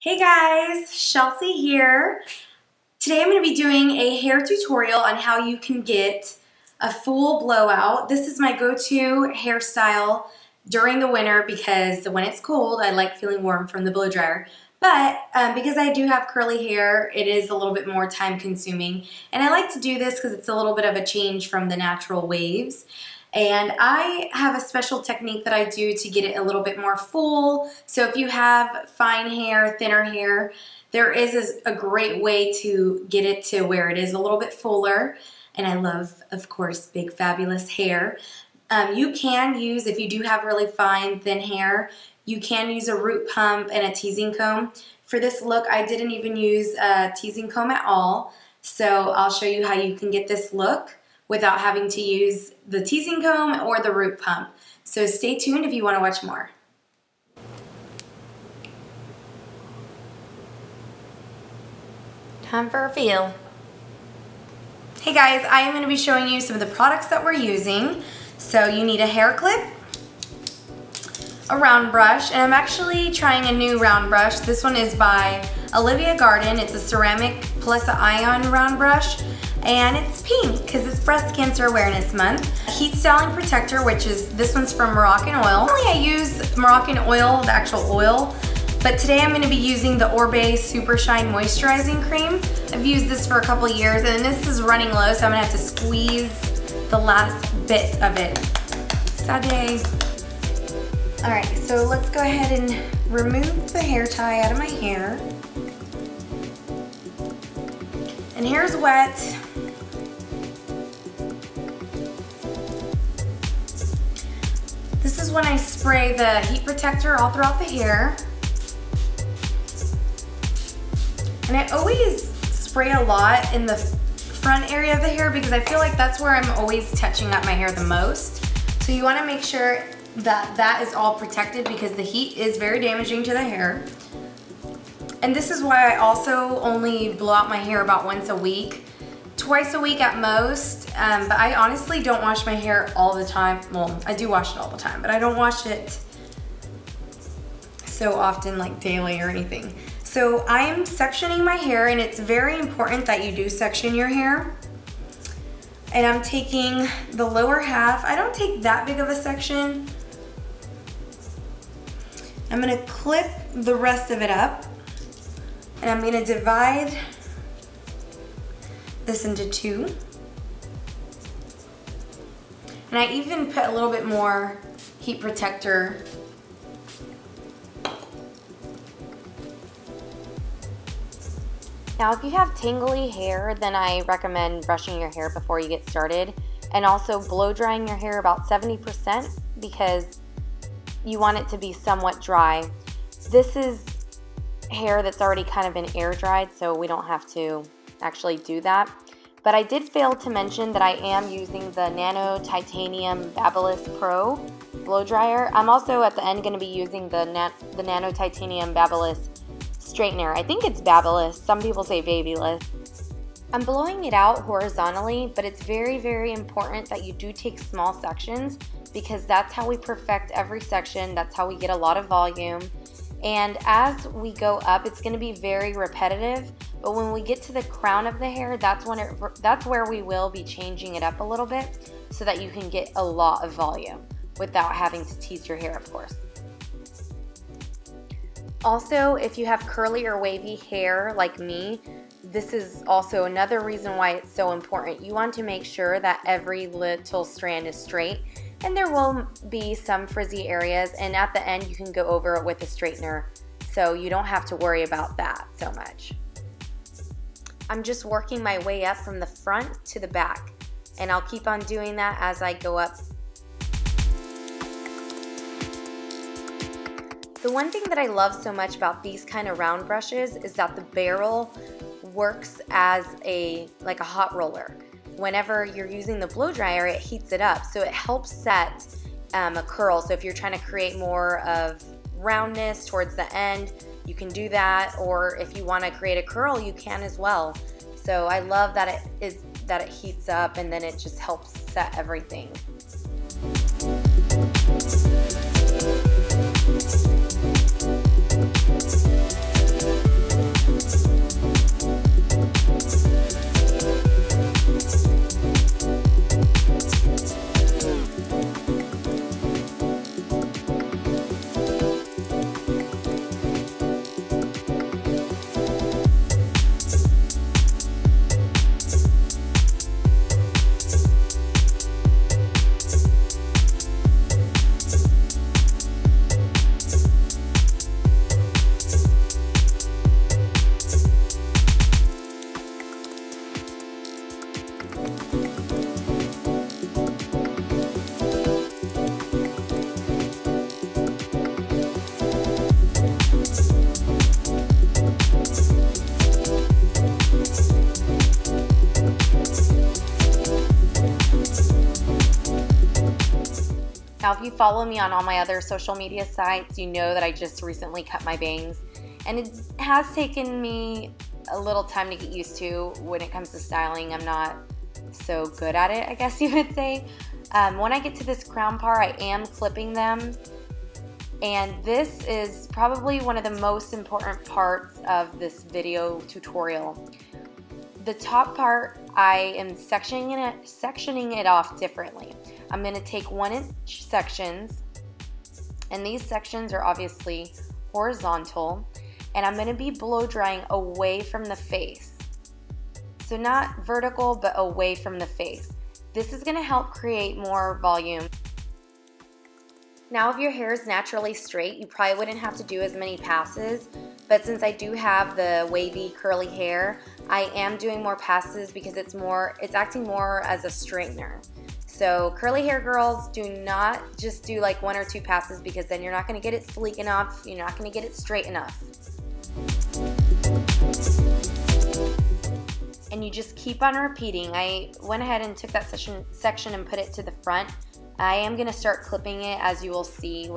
Hey guys, Shelsea here. Today I'm going to be doing a hair tutorial on how you can get a full blowout. This is my go-to hairstyle during the winter because when it's cold I like feeling warm from the blow dryer. But because I do have curly hair, it is a little bit more time consuming. And I like to do this because it's a little bit of a change from the natural waves. And I have a special technique that I do to get it a little bit more full. So if you have fine hair, thinner hair, there is a great way to get it to where it is a little bit fuller. And I love, of course, big fabulous hair. You can use, if you do have really fine, thin hair, you can use a root pump and a teasing comb. For this look, I didn't even use a teasing comb at all. So I'll show you how you can get this look without having to use the teasing comb or the root pump. So stay tuned if you want to watch more. Time for a feel. Hey guys, I am going to be showing you some of the products that we're using. So you need a hair clip, a round brush, and I'm actually trying a new round brush. This one is by Olivia Garden. It's a ceramic plus an ion round brush. And it's pink because it's Breast Cancer Awareness Month. Heat Styling Protector, which is, this one's from Moroccan Oil. Normally I use Moroccan Oil, the actual oil, but today I'm going to be using the Orbe Super Shine Moisturizing Cream. I've used this for a couple years and this is running low, so I'm going to have to squeeze the last bit of it. Sade. Alright, so let's go ahead and remove the hair tie out of my hair. And hair's wet. This is when I spray the heat protector all throughout the hair. And I always spray a lot in the front area of the hair because I feel like that's where I'm always touching up my hair the most. So you want to make sure that that is all protected because the heat is very damaging to the hair. And this is why I also only blow out my hair about once a week. Twice a week at most, but I honestly don't wash my hair all the time. Well, I do wash it all the time, but I don't wash it so often, like daily or anything. So I'm sectioning my hair, and it's very important that you do section your hair. And I'm taking the lower half. I don't take that big of a section. I'm gonna clip the rest of it up, and I'm gonna divide this into two. And I even put a little bit more heat protector. Now if you have tangly hair, then I recommend brushing your hair before you get started, and also blow drying your hair about 70% because you want it to be somewhat dry. This is hair that's already kind of been air dried, so we don't have to actually do that. But I did fail to mention that I am using the Nano Titanium Babyliss Pro blow dryer. I'm also at the end going to be using the Nano Titanium Babyliss straightener. I think it's Babyliss. Some people say Babyliss. I'm blowing it out horizontally, but it's very, very important that you do take small sections because that's how we perfect every section. That's how we get a lot of volume. And as we go up, it's going to be very repetitive, but when we get to the crown of the hair, that's where we will be changing it up a little bit so that you can get a lot of volume without having to tease your hair, of course. Also, if you have curly or wavy hair like me, this is also another reason why it's so important. You want to make sure that every little strand is straight. And there will be some frizzy areas, and at the end you can go over it with a straightener, so you don't have to worry about that so much. I'm just working my way up from the front to the back, and I'll keep on doing that as I go up. The one thing that I love so much about these kind of round brushes is that the barrel works as like a hot roller. Whenever you're using the blow dryer, it heats it up, so it helps set a curl. So if you're trying to create more of roundness towards the end, you can do that, or if you want to create a curl, you can as well. So I love that it heats up, and then it just helps set everything. you follow me on all my other social media sites, you know that I just recently cut my bangs. And it has taken me a little time to get used to. When it comes to styling, I'm not so good at it, I guess you would say. When I get to this crown part, I am clipping them. And this is probably one of the most important parts of this video tutorial. The top part, I am sectioning it off differently. I'm going to take 1-inch sections, and these sections are obviously horizontal, and I'm going to be blow drying away from the face. So not vertical, but away from the face. This is going to help create more volume. Now if your hair is naturally straight, you probably wouldn't have to do as many passes, but since I do have the wavy curly hair, I am doing more passes because it's acting more as a straightener. So curly hair girls, do not just do like 1 or 2 passes, because then you're not going to get it sleek enough, you're not going to get it straight enough. And you just keep on repeating. I went ahead and took that section and put it to the front. I am going to start clipping it, as you will see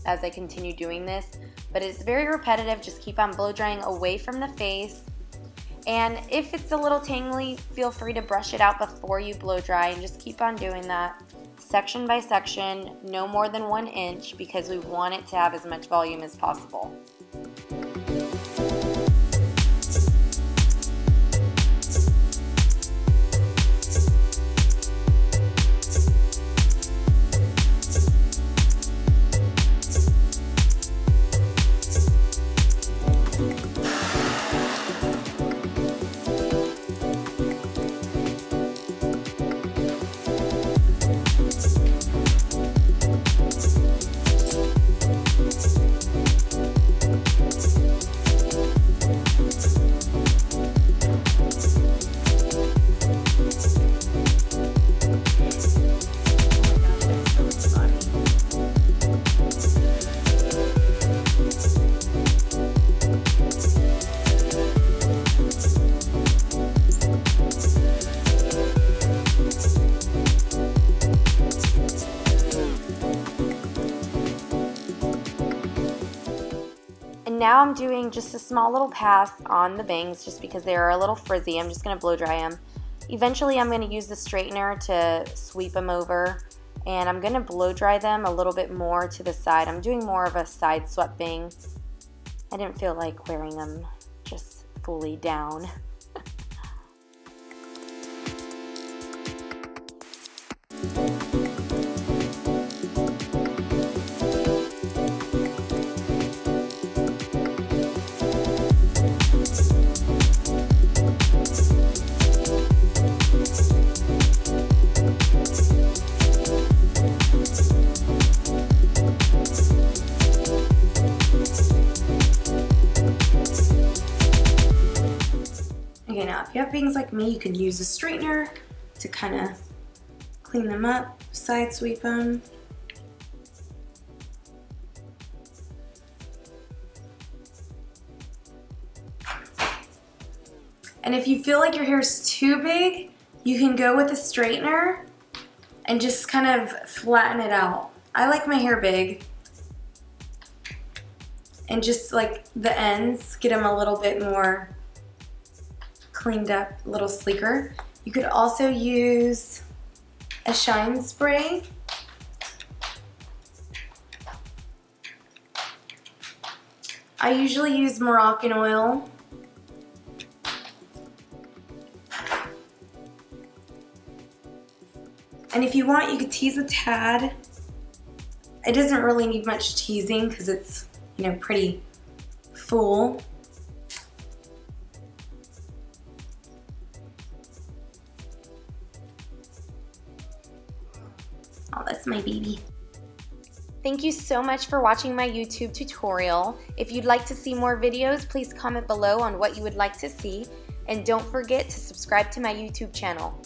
as I continue doing this, but it's very repetitive. Just keep on blow drying away from the face, and if it's a little tangly, feel free to brush it out before you blow dry, and just keep on doing that section by section, no more than 1 inch, because we want it to have as much volume as possible. Now I'm doing just a small little pass on the bangs just because they are a little frizzy. I'm just going to blow dry them. Eventually I'm going to use the straightener to sweep them over, and I'm going to blow dry them a little bit more to the side. I'm doing more of a side swept bang. I didn't feel like wearing them just fully down. Okay, now if you have bangs like me, you can use a straightener to kind of clean them up, side sweep them. And if you feel like your hair is too big, you can go with a straightener and just kind of flatten it out. I like my hair big, and just like the ends, get them a little bit more cleaned up, a little sleeker. You could also use a shine spray. I usually use Moroccan oil. And if you want, you could tease a tad. It doesn't really need much teasing because it's, you know, pretty full. Oh, that's my baby. Thank you so much for watching my YouTube tutorial. If you'd like to see more videos, please comment below on what you would like to see. And don't forget to subscribe to my YouTube channel.